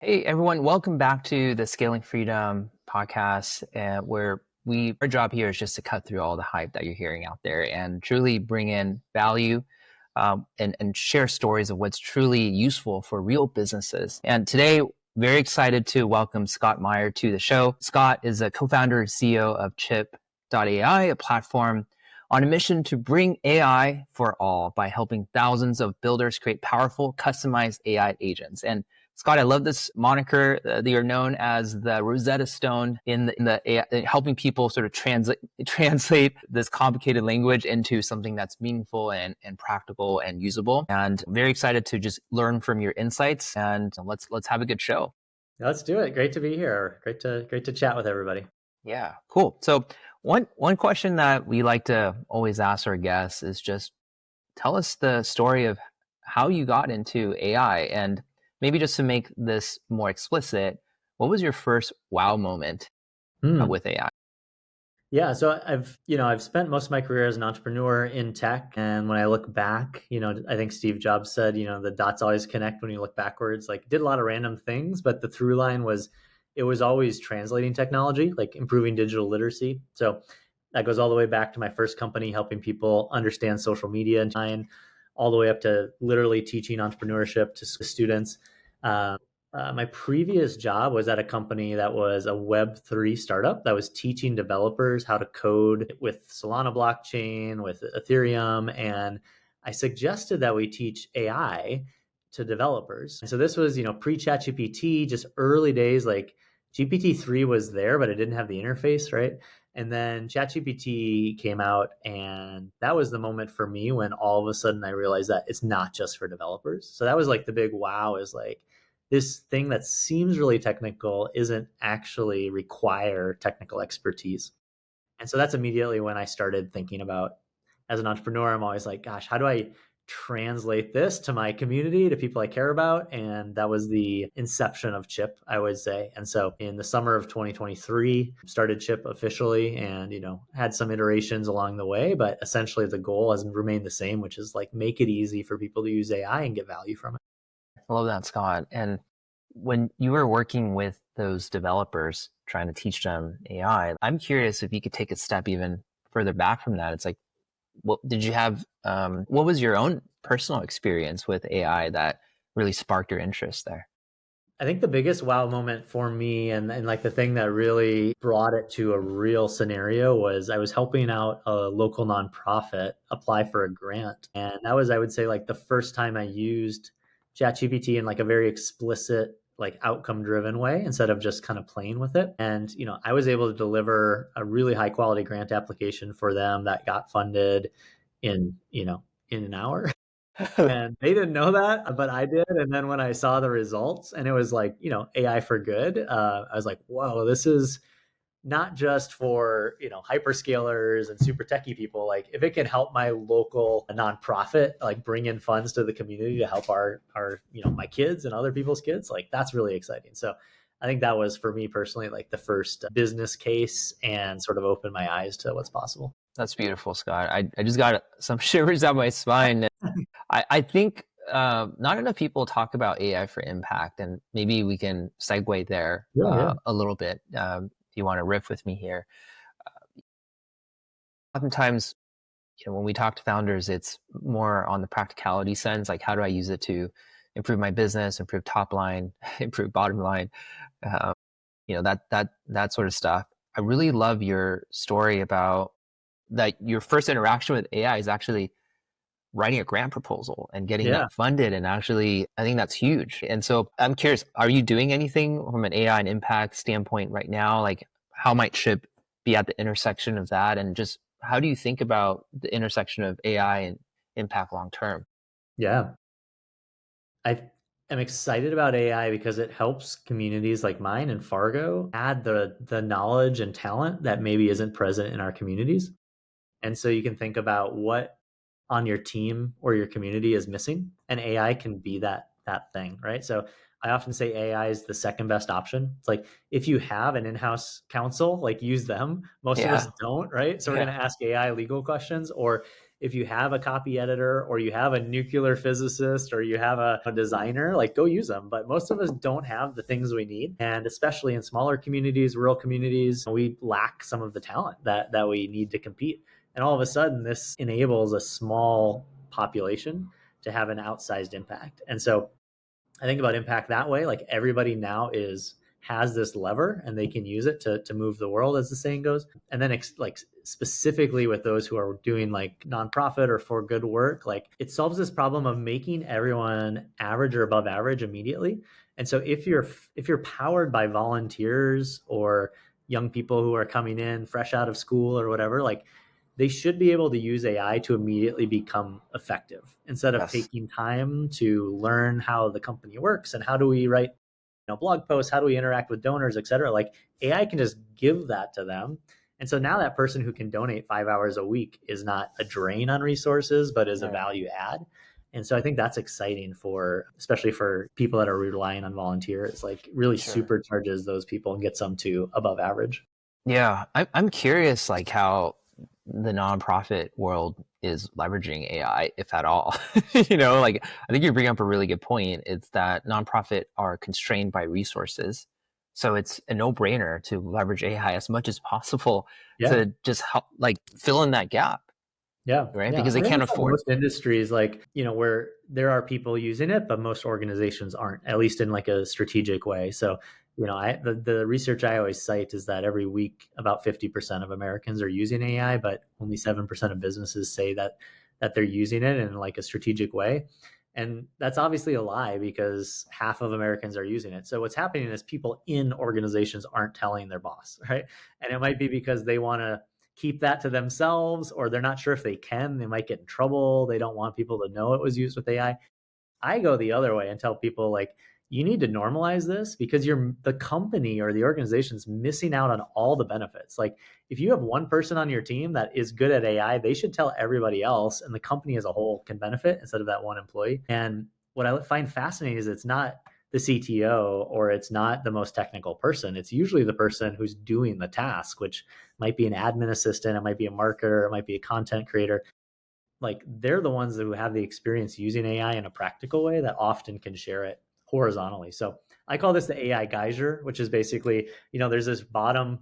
Hey everyone, welcome back to the Scaling Freedom podcast, where our job here is just to cut through all the hype that you're hearing out there and truly bring in value and share stories of what's truly useful for real businesses. And today, very excited to welcome Scott Meyer to the show. Scott is a co-founder and CEO of Chipp.ai, a platform on a mission to bring AI for all by helping thousands of builders create powerful, customized AI agents. And Scott, I love this moniker that you're known as the Rosetta Stone in the AI, helping people sort of translate this complicated language into something that's meaningful and practical and usable. And I'm very excited to just learn from your insights, and let's have a good show. Let's do it. Great to be here. Great to chat with everybody. Yeah, cool. So one question that we like to always ask our guests is just tell us the story of how you got into AI, and maybe just to make this more explicit, what was your first wow moment with AI? Yeah, so I've spent most of my career as an entrepreneur in tech, and when I look back, I think Steve Jobs said, the dots always connect when you look backwards. Like, did a lot of random things, but the through line was it was always translating technology, like improving digital literacy. So that goes all the way back to my first company, helping people understand social media and all the way up to literally teaching entrepreneurship to students. My previous job was at a company that was a Web3 startup that was teaching developers how to code with Solana blockchain, with Ethereum. And I suggested that we teach AI to developers. And so this was, pre-ChatGPT, just early days, like GPT-3 was there, but it didn't have the interface, right? And then ChatGPT came out, and that was the moment for me when all of a sudden I realized that it's not just for developers. So that was like the big wow, is like, this thing that seems really technical isn't actually require technical expertise. And so that's immediately when I started thinking about, as an entrepreneur, I'm always like, gosh, how do I translate this to my community, to people I care about? And that was the inception of Chipp, I would say. And so in the summer of 2023, started Chipp officially, and, had some iterations along the way, but essentially the goal has remained the same, which is like make it easy for people to use AI and get value from it. I love that, Scott. And when you were working with those developers trying to teach them AI, I'm curious if you could take a step even further back from that. It's like, what did you have? What was your own personal experience with AI that really sparked your interest there? I think the biggest wow moment for me, and like the thing that really brought it to a real scenario, was I was helping out a local nonprofit apply for a grant. And that was, I would say, like the first time I used ChatGPT in like a very explicit, like outcome driven way, instead of just kind of playing with it. And, I was able to deliver a really high quality grant application for them that got funded in an hour. And they didn't know that, but I did. And then when I saw the results, and it was like, AI for good, I was like, whoa, this is not just for, hyperscalers and super techie people. Like, if it can help my local nonprofit, like bring in funds to the community to help our, my kids and other people's kids, like that's really exciting. So I think that was, for me personally, like the first business case, and sort of opened my eyes to what's possible. That's beautiful, Scott. I just got some shivers down my spine. I think not enough people talk about AI for impact, and maybe we can segue there Yeah. a little bit if you want to riff with me here. Oftentimes, when we talk to founders, it's more on the practicality sense, like how do I use it to improve my business, improve top line, improve bottom line, uh, that sort of stuff. I really love your story about that. Your first interaction with AI is actually writing a grant proposal and getting Yeah. that funded. And actually, I think that's huge. And so I'm curious, are you doing anything from an AI and impact standpoint right now? Like, how might Chipp be at the intersection of that? And just how do you think about the intersection of AI and impact long term? Yeah. I am excited about AI because it helps communities like mine and Fargo add the knowledge and talent that maybe isn't present in our communities. And so you can think about what on your team or your community is missing, and AI can be that thing, right? So I often say AI is the second best option. It's like, if you have an in-house counsel, like use them. Most of us Yeah. don't, right? So we're Yeah. going to ask AI legal questions. Or if you have a copy editor or you have a nuclear physicist or you have a designer, like go use them. But most of us don't have the things we need. And especially in smaller communities, rural communities, we lack some of the talent that we need to compete. And all of a sudden, this enables a small population to have an outsized impact. And so I think about impact that way. Like everybody now has this lever and they can use it to move the world, as the saying goes. And then like specifically with those who are doing like nonprofit or for good work, like it solves this problem of making everyone average or above average immediately. And so if you're powered by volunteers or young people who are coming in fresh out of school or whatever, like they should be able to use AI to immediately become effective instead of Yes. taking time to learn how the company works and how do we write blog posts, how do we interact with donors, et cetera. Like AI can just give that to them. And so now that person who can donate 5 hours a week is not a drain on resources, but is a Right. value add. And so I think that's exciting especially for people that are relying on volunteers, like really Sure. supercharges those people and gets them to above average. Yeah, I'm curious, like how the nonprofit world is leveraging AI, if at all. Like I think you bring up a really good point. It's that nonprofit are constrained by resources, so it's a no-brainer to leverage AI as much as possible Yeah. to just help, like fill in that gap, Yeah, right? yeah. Because they I think can't it's like afford. most industries, like, where there are people using it, but most organizations aren't, at least in like a strategic way. So, the research I always cite is that every week about 50% of Americans are using AI, but only 7% of businesses say that they're using it in like a strategic way. And that's obviously a lie because half of Americans are using it. So what's happening is people in organizations aren't telling their boss, right? And it might be because they want to keep that to themselves or they're not sure if they can. They might get in trouble. They don't want people to know it was used with AI. I go the other way and tell people like you need to normalize this because the company or the organization's missing out on all the benefits. Like if you have one person on your team that is good at AI, they should tell everybody else and the company as a whole can benefit instead of that one employee. And what I find fascinating is it's not the CTO or it's not the most technical person. It's usually the person who's doing the task, which might be an admin assistant, it might be a marketer, it might be a content creator. Like they're the ones who have the experience using AI in a practical way that often can share it horizontally. So I call this the AI geyser, which is basically, there's this bottom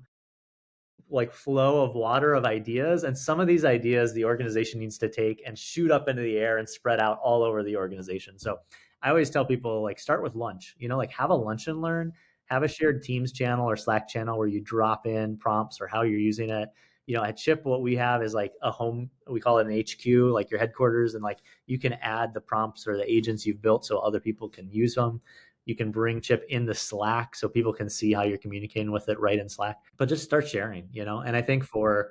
like flow of water of ideas. And some of these ideas the organization needs to take and shoot up into the air and spread out all over the organization. So I always tell people like start with lunch, like have a lunch and learn, have a shared Teams channel or Slack channel where you drop in prompts or how you're using it. At Chip, what we have is like a home, we call it an HQ, like your headquarters. And like you can add the prompts or the agents you've built so other people can use them. You can bring Chip in the Slack so people can see how you're communicating with it right in Slack. But just start sharing, And I think for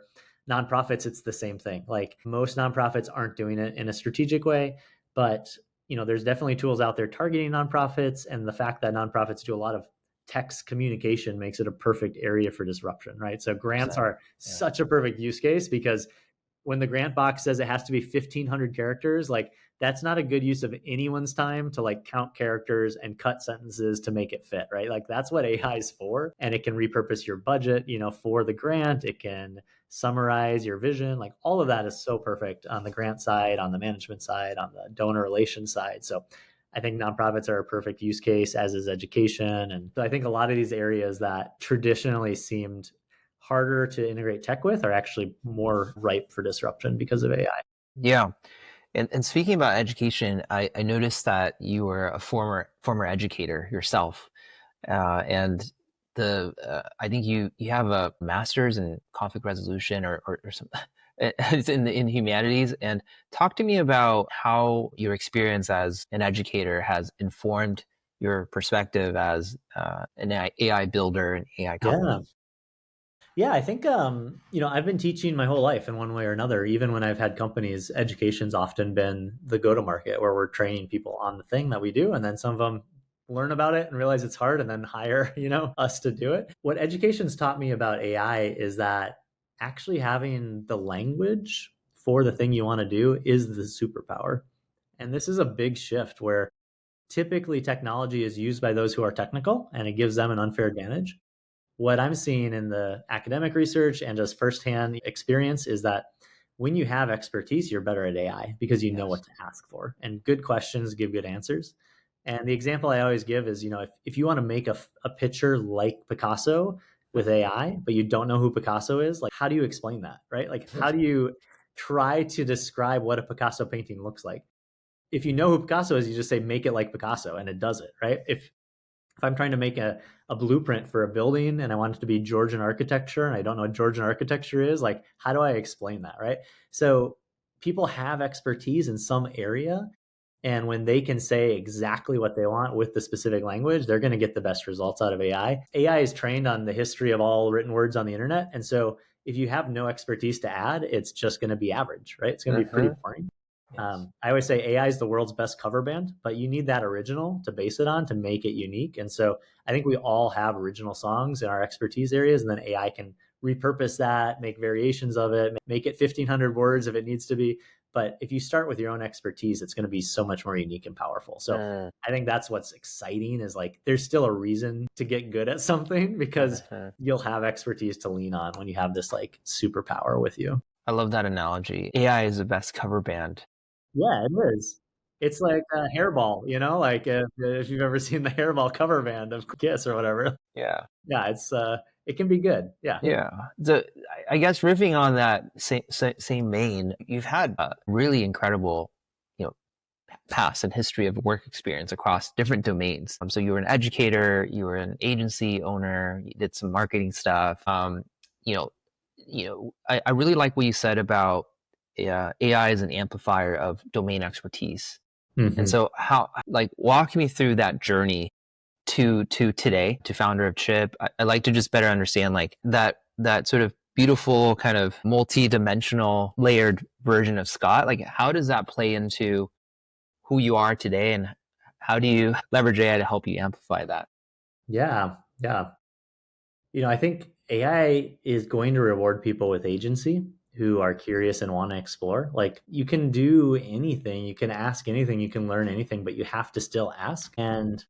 nonprofits, it's the same thing. Like most nonprofits aren't doing it in a strategic way, but there's definitely tools out there targeting nonprofits, and the fact that nonprofits do a lot of text communication makes it a perfect area for disruption, right? So grants 100%. are Yeah. such a perfect use case because when the grant box says it has to be 1,500 characters, like that's not a good use of anyone's time to like count characters and cut sentences to make it fit, right? Like that's what AI is for. And it can repurpose your budget, for the grant. It can summarize your vision. Like all of that is so perfect on the grant side, on the management side, on the donor relations side. So I think nonprofits are a perfect use case, as is education. And so I think a lot of these areas that traditionally seemed harder to integrate tech with are actually more ripe for disruption because of AI. Yeah. And speaking about education, I noticed that you were a former educator yourself, and I think you have a master's in conflict resolution or some it's in humanities. And talk to me about how your experience as an educator has informed your perspective as an AI builder and AI Yeah. company. Yeah, I think I've been teaching my whole life in one way or another. Even when I've had companies, education's often been the go-to-market where we're training people on the thing that we do, and then some of them learn about it and realize it's hard and then hire, us to do it. What education's taught me about AI is that actually having the language for the thing you want to do is the superpower. And this is a big shift where typically technology is used by those who are technical and it gives them an unfair advantage. What I'm seeing in the academic research and just firsthand experience is that when you have expertise, you're better at AI because you know Yes. what to ask for. And good questions give good answers. And the example I always give is, if you want to make a picture like Picasso with AI, but you don't know who Picasso is, like, how do you explain that, right? Like, how do you try to describe what a Picasso painting looks like? If you know who Picasso is, you just say, make it like Picasso, and it does it, right? If I'm trying to make a blueprint for a building and I want it to be Georgian architecture and I don't know what Georgian architecture is, like, how do I explain that, right? So people have expertise in some area. And when they can say exactly what they want with the specific language, they're going to get the best results out of AI. AI is trained on the history of all written words on the internet. And so if you have no expertise to add, it's just going to be average, right? It's going to be pretty boring. Yes. I always say AI is the world's best cover band, but you need that original to base it on to make it unique. And so I think we all have original songs in our expertise areas, and then AI can repurpose that, make variations of it, make it 1,500 words if it needs to be. But if you start with your own expertise, it's going to be so much more unique and powerful. So Mm. I think that's what's exciting, is like there's still a reason to get good at something because you'll have expertise to lean on when you have this like superpower with you. I love that analogy. AI is the best cover band. Yeah, it is. It's like a hairball, like if you've ever seen the hairball cover band of Kiss or whatever. Yeah. Yeah, it can be good. Yeah. Yeah. I guess riffing on that same vein, you've had a really incredible, you know, past and history of work experience across different domains. So you were an educator, you were an agency owner, you did some marketing stuff. You know, I really like what you said about AI as an amplifier of domain expertise. And Hmm. so how, like, walk me through that journey to today, to founder of Chip. I'd like to just better understand like that sort of beautiful kind of multi-dimensional layered version of Scott. Like, how does that play into who you are today, and how do you leverage AI to help you amplify that? Yeah. Yeah. I think AI is going to reward people with agency who are curious and want to explore. Like, you can do anything, you can ask anything, you can learn anything, but you have to still ask. And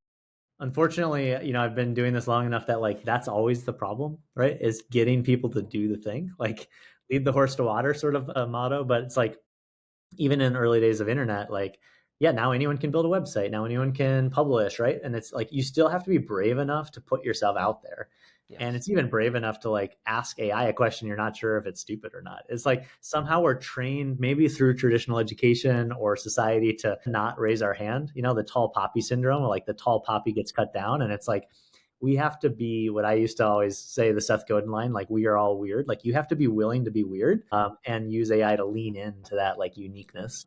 unfortunately, I've been doing this long enough that like that's always the problem, right? Is getting people to do the thing, like lead the horse to water sort of a motto. But it's like, even in early days of internet, like, yeah, now anyone can build a website, now anyone can publish, right? And it's like you still have to be brave enough to put yourself out there. And Yes. it's even brave enough to like ask AI a question you're not sure if it's stupid or not. It's like somehow we're trained, maybe through traditional education or society, to not raise our hand. The tall poppy syndrome, or like the tall poppy gets cut down. And it's like we have to be, what I used to always say, the Seth Godin line, like, we are all weird. Like, you have to be willing to be weird, and use AI to lean into that like uniqueness.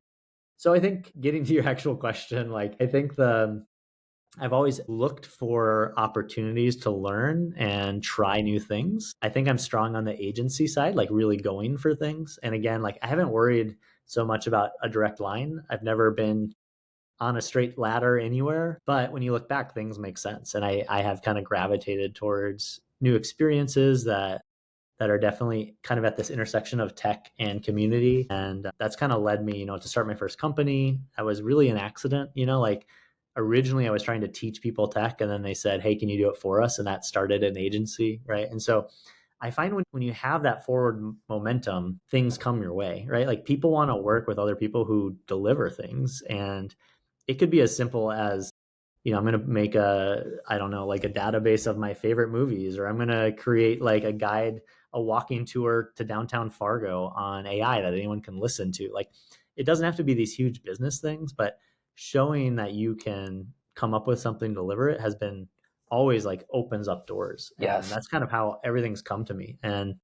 So I think, getting to your actual question, like, I think I've always looked for opportunities to learn and try new things. I think I'm strong on the agency side, like really going for things. And again, like, I haven't worried so much about a direct line. I've never been on a straight ladder anywhere. But when you look back, things make sense. And I have kind of gravitated towards new experiences that are definitely kind of at this intersection of tech and community. And that's kind of led me, to start my first company. I was really an accident, like, originally I was trying to teach people tech, and then they said, hey, can you do it for us? And that started an agency, right? And so I find when you have that forward momentum, things come your way, right? Like, people want to work with other people who deliver things. And it could be as simple as, I'm going to make I don't know, like a database of my favorite movies, or I'm going to create like a walking tour to downtown Fargo on AI that anyone can listen to. Like, it doesn't have to be these huge business things, but showing that you can come up with something, deliver it, has been always like opens up doors. And Yes. that's kind of how everything's come to me. And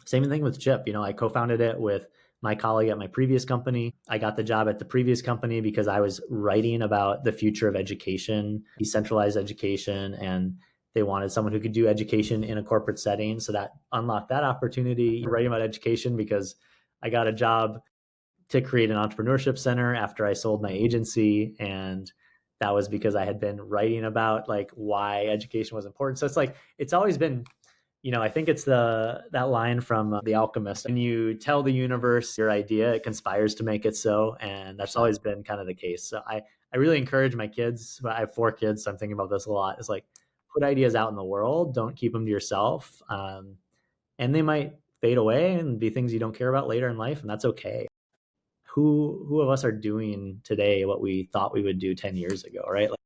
same thing with Chip. I co-founded it with my colleague at my previous company. I got the job at the previous company because I was writing about the future of education, decentralized education, and they wanted someone who could do education in a corporate setting. So that unlocked that opportunity. Writing about education because I got a job to create an entrepreneurship center after I sold my agency. And that was because I had been writing about like why education was important. So it's like, it's always been, I think it's that line from The Alchemist. When you tell the universe your idea, it conspires to make it so, and that's always been kind of the case. So I really encourage my kids. I have 4 kids, so I'm thinking about this a lot. It's like, put ideas out in the world. Don't keep them to yourself. And they might fade away and be things you don't care about later in life, and that's okay. Who of us are doing today what we thought we would do 10 years ago, right? Like,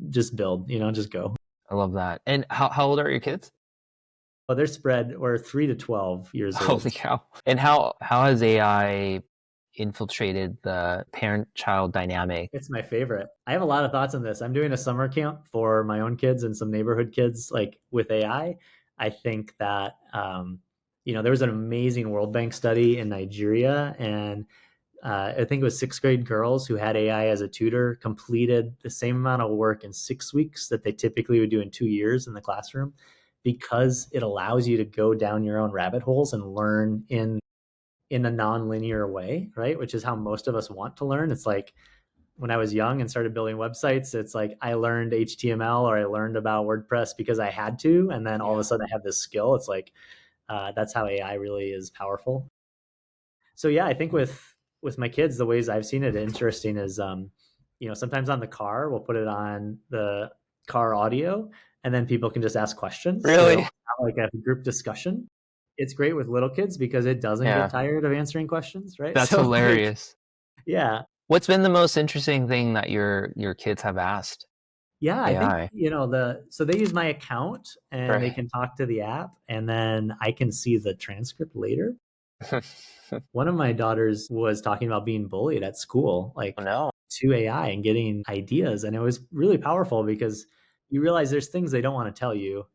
just build, just go. I love that. And how old are your kids? Well, they're spread, we're 3 to 12 years Holy old. cow. And how has AI infiltrated the parent-child dynamic? It's my favorite. I have a lot of thoughts on this. I'm doing a summer camp for my own kids and some neighborhood kids, like with AI. I think that, there was an amazing World Bank study in Nigeria, and I think it was sixth grade girls who had AI as a tutor completed the same amount of work in 6 weeks that they typically would do in 2 years in the classroom, because it allows you to go down your own rabbit holes and learn in a non-linear way, right? Which is how most of us want to learn. It's like when I was young and started building websites, it's like I learned HTML or I learned about WordPress because I had to, and then all of a sudden I have this skill. It's like that's how AI really is powerful. So yeah, I think with my kids, the ways I've seen it interesting is, sometimes on the car we'll put it on the car audio, and then people can just ask questions. So Really? have like a group discussion. It's great with little kids because it doesn't Yeah. get tired of answering questions, right? That's So like, hilarious. yeah, What's been the most interesting thing that your kids have asked yeah, I think, AI? so they use my account and they Right. can talk to the app, and then I can see the transcript later. One of my daughters was talking about being bullied at school, Oh like no. to AI and getting ideas. And it was really powerful because you realize there's things they don't want to tell you.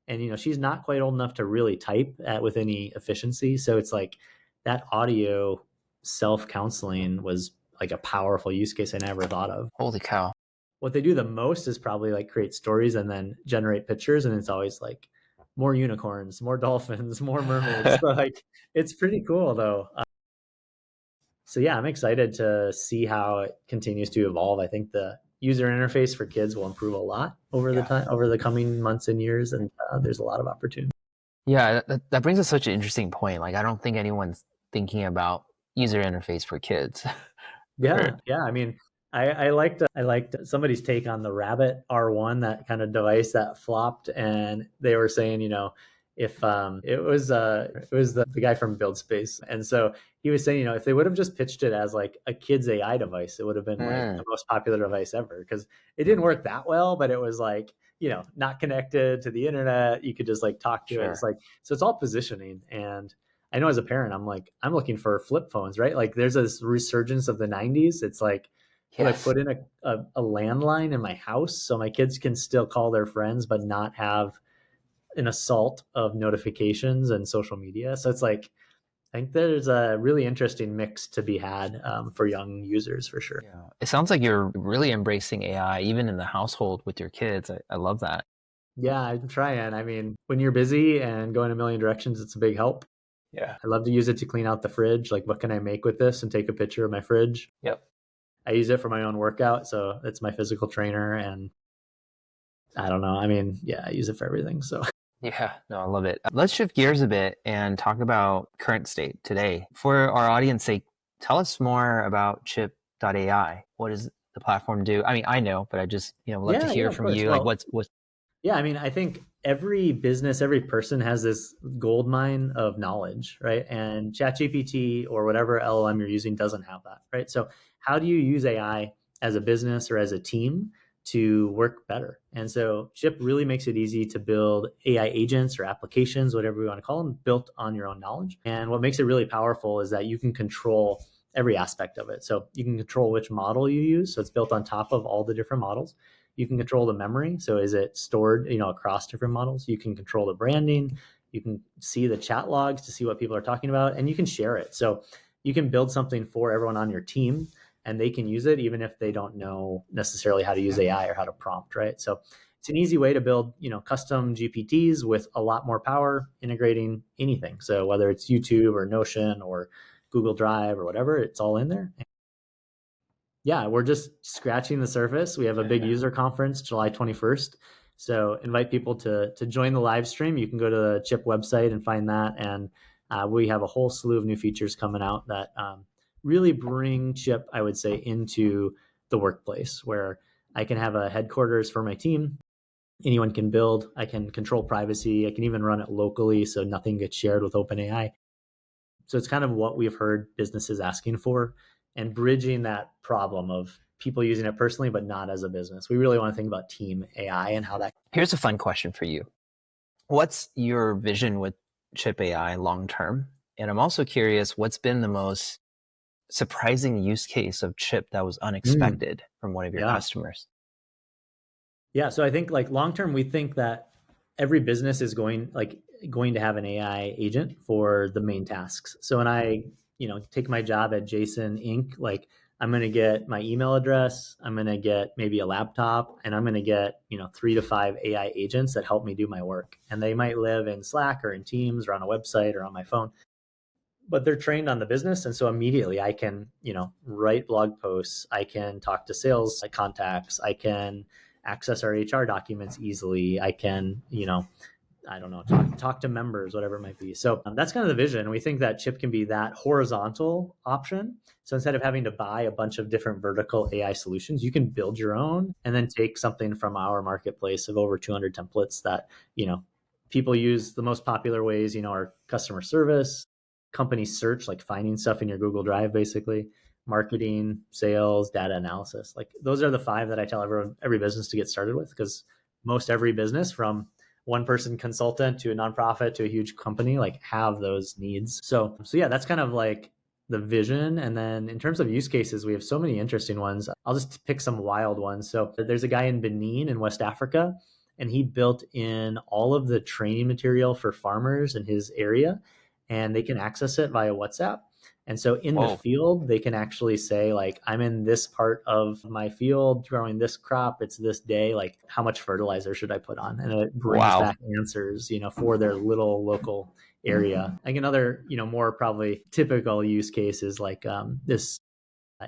And, she's not quite old enough to really type with any efficiency. So it's like that audio self counseling was like a powerful use case I never thought of. Holy cow. What they do the most is probably like create stories and then generate pictures. And it's always like more unicorns, more dolphins, more mermaids. So like, it's pretty cool though. So yeah, I'm excited to see how it continues to evolve. I think the user interface for kids will improve a lot Yeah. over the coming months and years, and there's a lot of opportunity. Yeah, that brings us such an interesting point. Like, I don't think anyone's thinking about user interface for kids. Yeah, Right. yeah. I mean, I liked somebody's take on the Rabbit R1, that kind of device that flopped, and they were saying, if it was the guy from Build Space, and so he was saying, if they would have just pitched it as like a kid's AI device, it would have been like Mm, the most popular device ever, because it didn't work that well, but it was like, not connected to the internet. You could just like talk to it. It's sure. like, so it's all positioning. And I know as a parent, I'm like, I'm looking for flip phones, right? Like there's this resurgence of the 90s. It's like, would I Yes. put in a landline in my house so my kids can still call their friends, but not have an assault of notifications and social media? So it's like, I think there's a really interesting mix to be had for young users for sure. Yeah. It sounds like you're really embracing AI even in the household with your kids. I love that. Yeah, I'm trying. I mean, when you're busy and going a million directions, it's a big help. Yeah. I love to use it to clean out the fridge. Like, what can I make with this? And take a picture of my fridge. Yep. I use it for my own workout, so it's my physical trainer, and I don't know. I mean, yeah, I use it for everything. So Yeah, no, I love it. Let's shift gears a bit and talk about current state today. For our audience sake, tell us more about Chipp.ai. What does the platform do? I mean, I know, but I just, love to yeah, yeah, hear of from course. you. Like Well, what's yeah, I mean, I think every business, every person has this gold mine of knowledge, right? And ChatGPT or whatever LLM you're using doesn't have that, right? So, how do you use AI as a business or as a team to work better? And so, Chip really makes it easy to build AI agents or applications, whatever we want to call them, built on your own knowledge. And what makes it really powerful is that you can control every aspect of it. So, you can control which model you use. So, it's built on top of all the different models. You can control the memory. So is it stored, across different models? You can control the branding. You can see the chat logs to see what people are talking about, and you can share it. So you can build something for everyone on your team, and they can use it even if they don't know necessarily how to use AI or how to prompt, right? So it's an easy way to build, custom GPTs with a lot more power, integrating anything. So whether it's YouTube or Notion or Google Drive or whatever, it's all in there. Yeah, we're just scratching the surface. We have a big user conference July 21st. So invite people to join the live stream. You can go to the Chip website and find that. And we have a whole slew of new features coming out that really bring Chip, I would say, into the workplace, where I can have a headquarters for my team. anyone can build. I can control privacy. I can even run it locally so nothing gets shared with OpenAI. So it's kind of what we've heard businesses asking for, and bridging that problem of people using it personally but not as a business. We really want to think about team AI and how that. Here's a fun question for you. What's your vision with Chipp.ai long term? And I'm also curious, what's been the most surprising use case of Chip that was unexpected from one of your Yeah. customers? Yeah. So I think like long term, we think that every business is going to have an AI agent for the main tasks. So when I, take my job at Jason Inc., like I'm going to get my email address, I'm going to get maybe a laptop, and I'm going to get, 3 to 5 AI agents that help me do my work. And they might live in Slack or in Teams or on a website or on my phone, but they're trained on the business. And so immediately I can, write blog posts, I can talk to sales contacts, I can access our HR documents easily, I can, I don't know, talk to members, whatever it might be. So that's kind of the vision. We think that Chip can be that horizontal option. So instead of having to buy a bunch of different vertical AI solutions, you can build your own and then take something from our marketplace of over 200 templates that, people use. The most popular ways, are customer service, company search, like finding stuff in your Google Drive, basically, marketing, sales, data analysis. Like those are the 5 that I tell every business to get started with, because most every business, from one person consultant to a nonprofit to a huge company, like have those needs. So yeah, that's kind of like the vision. And then in terms of use cases, we have so many interesting ones. I'll just pick some wild ones. So there's a guy in Benin in West Africa, and he built in all of the training material for farmers in his area, and they can access it via WhatsApp. And so in the field, they can actually say, like, I'm in this part of my field growing this crop. It's this day. Like, how much fertilizer should I put on? And it brings back answers, for their little local area. Like another, more probably typical use case is like this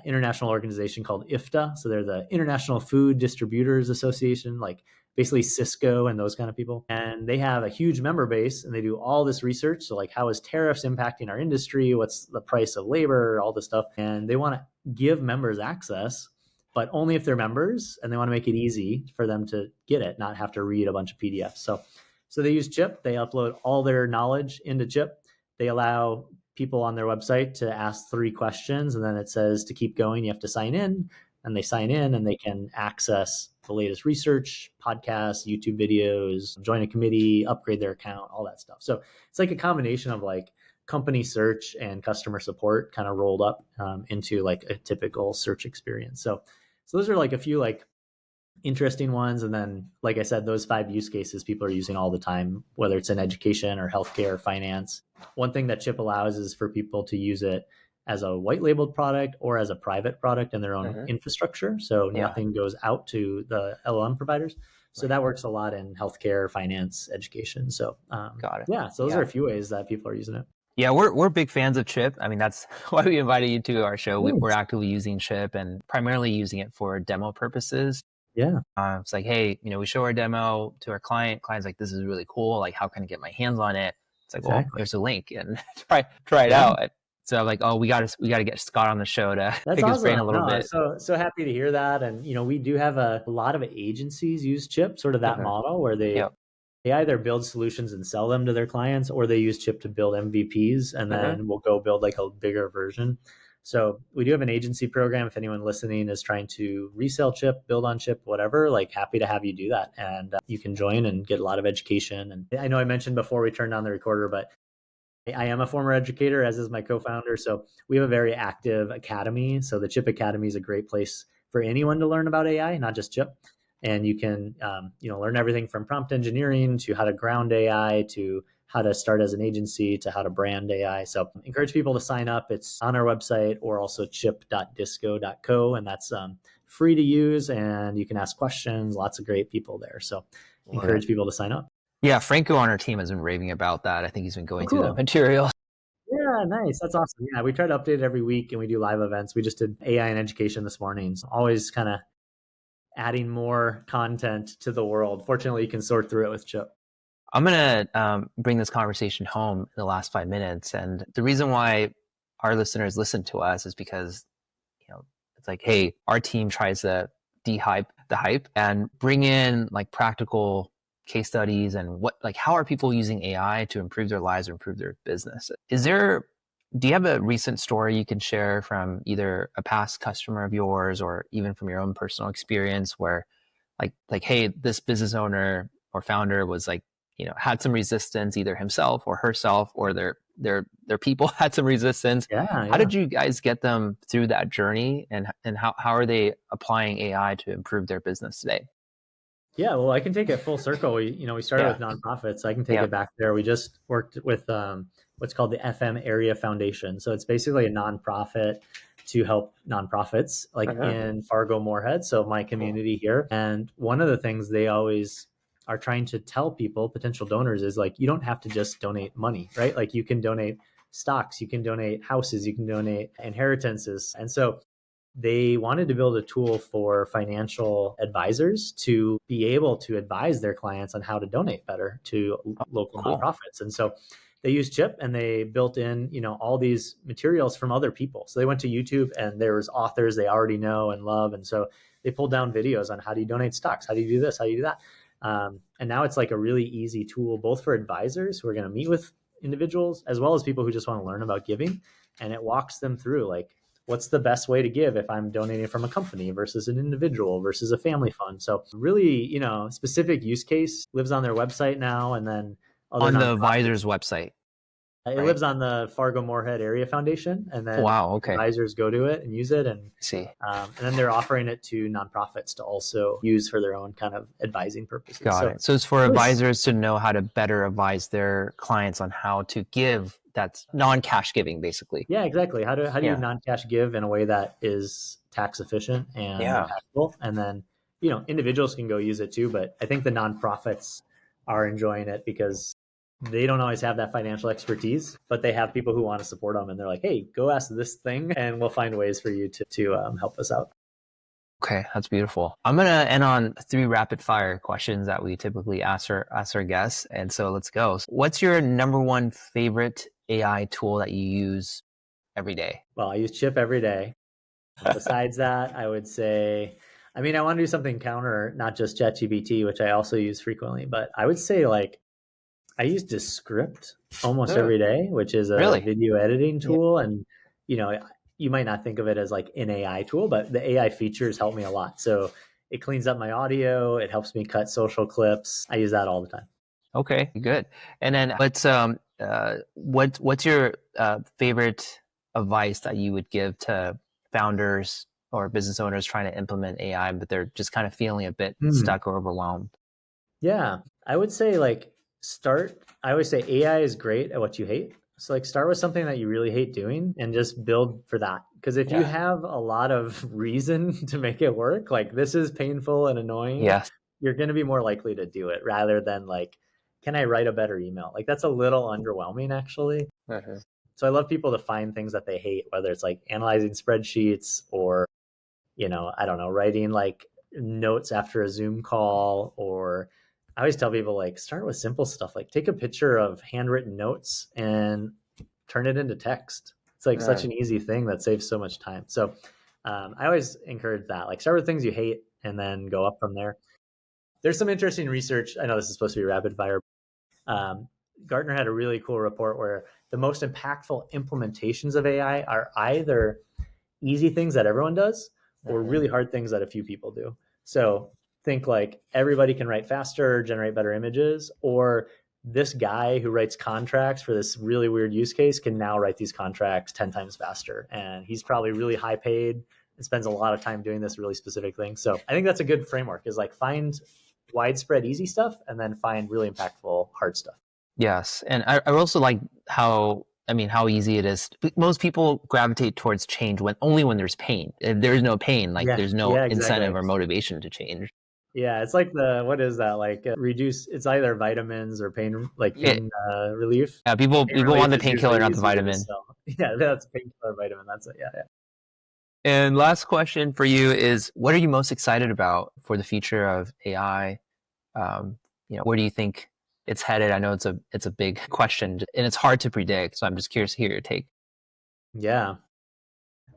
international organization called IFTA. So they're the International Food Distributors Association, like basically Cisco and those kind of people. And they have a huge member base, and they do all this research. So like, how is tariffs impacting our industry? What's the price of labor? All this stuff. And they want to give members access, but only if they're members, and they want to make it easy for them to get it, not have to read a bunch of PDFs. So they use Chip. They upload all their knowledge into Chip. They allow people on their website to ask 3 questions, and then it says to keep going, you have to sign in. And they sign in, and they can access the latest research, podcasts, YouTube videos, join a committee, upgrade their account, all that stuff. So it's like a combination of like company search and customer support kind of rolled up into like a typical search experience. So those are like a few like interesting ones. And then, like I said, those 5 use cases people are using all the time, whether it's in education or healthcare or finance. One thing that Chip allows is for people to use it as a white labeled product or as a private product in their own infrastructure. So nothing goes out to the LLM providers. So that works a lot in healthcare, finance, education. So Got it. Yeah, so those are a few ways that people are using it. Yeah, we're big fans of Chip. I mean, that's why we invited you to our show. We're actively using Chip and primarily using it for demo purposes. Yeah. It's like, hey, we show our demo to our client. Client's like, this is really cool. Like, how can I get my hands on it? It's like, well, there's a link, and try it out. So I'm like, oh, we got to get Scott on the show to pick his brain a little bit. So happy to hear that. And we do have a lot of agencies use Chip, sort of that model where they either build solutions and sell them to their clients, or they use Chip to build MVPs, and then we'll go build like a bigger version. So we do have an agency program. If anyone listening is trying to resell Chip, build on Chip, whatever, like happy to have you do that. And you can join and get a lot of education. And I know I mentioned before we turned on the recorder, but I am a former educator, as is my co-founder. So we have a very active academy. So the Chip Academy is a great place for anyone to learn about AI, not just Chip. And you can, learn everything from prompt engineering to how to ground AI to how to start as an agency to how to brand AI. So encourage people to sign up. It's on our website, or also chip.disco.co. And that's free to use, and you can ask questions. Lots of great people there. So encourage people to sign up. Yeah, Franco on our team has been raving about that. I think he's been going through the material. Yeah, nice. That's awesome. Yeah, we try to update it every week, and we do live events. We just did AI and education this morning. So always kind of adding more content to the world. Fortunately, you can sort through it with Chip. I'm going to bring this conversation home in the last 5 minutes. And the reason why our listeners listen to us is because, it's like, hey, our team tries to de-hype the hype and bring in like practical case studies and how are people using AI to improve their lives or improve their business. Do you have a recent story you can share from either a past customer of yours or even from your own personal experience where hey, this business owner or founder was had some resistance, either himself or herself or their people had some resistance. Yeah, How yeah. did you guys get them through that journey, and how are they applying AI to improve their business today? Yeah, well, I can take it full circle. We started Yeah. with nonprofits. I can take Yeah. it back there. We just worked with what's called the FM Area Foundation. So it's basically a nonprofit to help nonprofits like Uh-huh. in Fargo Moorhead, so my community here. And one of the things they always are trying to tell people, potential donors, is like, you don't have to just donate money, right? Like you can donate stocks, you can donate houses, you can donate inheritances. And so they wanted to build a tool for financial advisors to be able to advise their clients on how to donate better to local Cool. nonprofits. And so they used Chip and they built in, all these materials from other people. So they went to YouTube and there was authors they already know and love. And so they pulled down videos on how do you donate stocks? How do you do this? How do you do that? And now it's like a really easy tool, both for advisors who are going to meet with individuals, as well as people who just want to learn about giving. And it walks them through like, what's the best way to give if I'm donating from a company versus an individual versus a family fund. So really, specific use case lives on their website now. And then other On the nonprofits, advisor's website, it right? lives on the Fargo Moorhead Area Foundation. And then Wow. Okay. advisors go to it and use it. And I see. then they're offering it to nonprofits to also use for their own kind of advising purposes. Got it. So it's for advisors to know how to better advise their clients on how to give that's non-cash giving, basically. Yeah, exactly. How do you non-cash give in a way that is tax efficient and impactful? And then, individuals can go use it too, but I think the nonprofits are enjoying it because they don't always have that financial expertise, but they have people who want to support them, and they're like, "Hey, go ask this thing, and we'll find ways for you to help us out." Okay, that's beautiful. I'm going to end on 3 rapid fire questions that we typically ask our guests. And so let's go. What's your number one favorite AI tool that you use every day? Well, I use Chip every day. Besides that, I would say, I want to do something counter, not just ChatGPT, which I also use frequently, but I would say I use Descript almost every day, which is a video editing tool. Yeah. And, you might not think of it as like an AI tool, but the AI features help me a lot. So it cleans up my audio. It helps me cut social clips. I use that all the time. Okay, good. And then what's your favorite advice that you would give to founders or business owners trying to implement AI, but they're just kind of feeling a bit stuck or overwhelmed? Yeah, I would say I always say AI is great at what you hate. So start with something that you really hate doing and just build for that. Because if you have a lot of reason to make it work, like this is painful and annoying, you're going to be more likely to do it rather than can I write a better email? Like that's a little underwhelming actually. So I love people to find things that they hate, whether it's analyzing spreadsheets or, I don't know, writing notes after a Zoom call. Or I always tell people start with simple stuff, take a picture of handwritten notes and turn it into text. It's such an easy thing that saves so much time. So I always encourage that. Start with things you hate and then go up from there. There's some interesting research. I know this is supposed to be rapid fire. Gartner had a really cool report where the most impactful implementations of AI are either easy things that everyone does or really hard things that a few people do. So think everybody can write faster, generate better images, or this guy who writes contracts for this really weird use case can now write these contracts 10 times faster. And he's probably really high paid and spends a lot of time doing this really specific thing. So I think that's a good framework is find widespread easy stuff and then find really impactful hard stuff. Yes. And I also like how easy it is. Most people gravitate towards change when there's pain. If there's no pain, there's no incentive or motivation to change. Yeah, it's what is that? Reduce, it's either vitamins or pain relief. Yeah, people want the painkiller, not the vitamin. Yeah, that's painkiller, vitamin. That's it. Yeah. And last question for you is, what are you most excited about for the future of AI? Where do you think it's headed? I know it's a big question and it's hard to predict. So I'm just curious to hear your take. Yeah.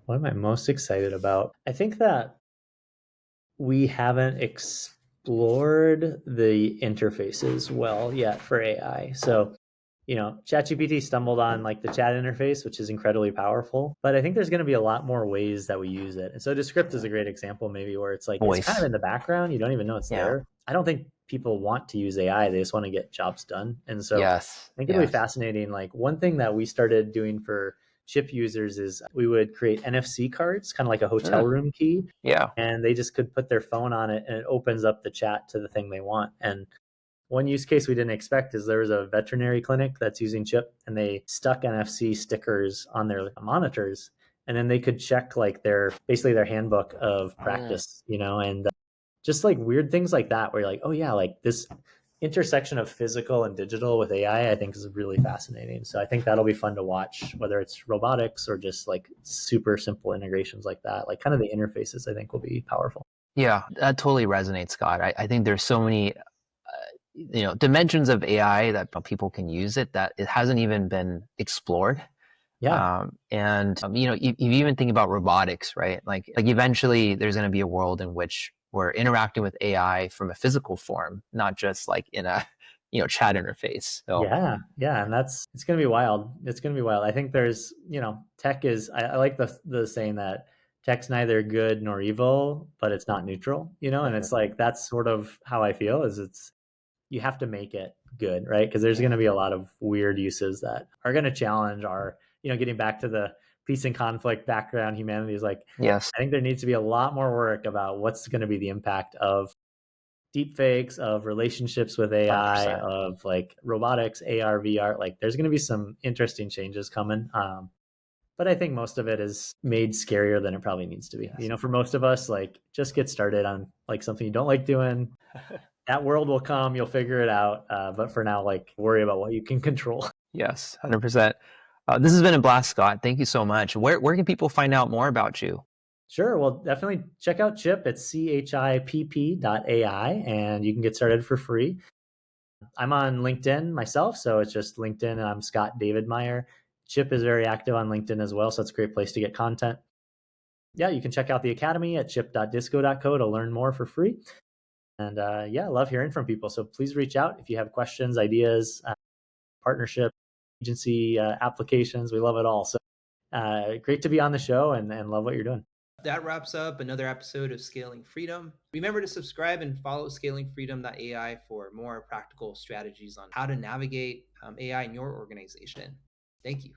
What am I most excited about? I think that We haven't explored the interfaces well yet for AI. So, ChatGPT stumbled on like the chat interface, which is incredibly powerful. But I think there's going to be a lot more ways that we use it. And so Descript is a great example, maybe where it's like it's kind of Voice. in the background. You don't even know it's Yeah. there. I don't think people want to use AI. They just want to get jobs done. And so Yes. I think it'll be Yes. fascinating. Like one thing that we started doing for Chip users is we would create NFC cards, kind of like a hotel Mm, room key, yeah. and they just could put their phone on it and it opens up the chat to the thing they want. And one use case we didn't expect is there was a veterinary clinic that's using Chip and they stuck NFC stickers on their monitors and then they could check like their handbook of Mm, practice, and just like weird things like that where you're like, oh yeah, like this intersection of physical and digital with AI, I think is really fascinating. So I think that'll be fun to watch, whether it's robotics or just like super simple integrations like that. Like kind of the interfaces, I think will be powerful. yeah, that totally resonates, Scott. I think there's so many dimensions of AI that people can use it that it hasn't even been explored. Yeah. And you even think about robotics, right? Like eventually there's going to be a world in which we're interacting with AI from a physical form, not just like in a chat interface. So Yeah, yeah, and it's gonna be wild. It's gonna be wild. I think there's, tech is. I like the saying that tech's neither good nor evil, but it's not neutral. And mhm, it's like that's sort of how I feel. Is it's you have to make it good, right? Because there's gonna mhm. be a lot of weird uses that are gonna challenge our, getting back to the peace and conflict background. Humanity is like, Yes, I think there needs to be a lot more work about what's going to be the impact of deep fakes, of relationships with AI, 100%. of like robotics, AR, VR. Like there's going to be some interesting changes coming. But I think most of it is made scarier than it probably needs to be. Yes. For most of us, like just get started on like something you don't like doing. That world will come. You'll figure it out. But for now, like worry about what you can control. Yes, 100%. This has been a blast, Scott. Thank you so much. Where can people find out more about you? Sure. Well, definitely check out Chip. It's CHIPP.ai and you can get started for free. I'm on LinkedIn myself, so it's just LinkedIn, and I'm Scott David Meyer. Chip is very active on LinkedIn as well, so it's a great place to get content. Yeah, you can check out the academy at chip.disco.co to learn more for free. And yeah, I love hearing from people. So please reach out if you have questions, ideas, partnership, agency applications. We love it all. So great to be on the show and love what you're doing. That wraps up another episode of Scaling Freedom. Remember to subscribe and follow scalingfreedom.ai for more practical strategies on how to navigate AI in your organization. Thank you.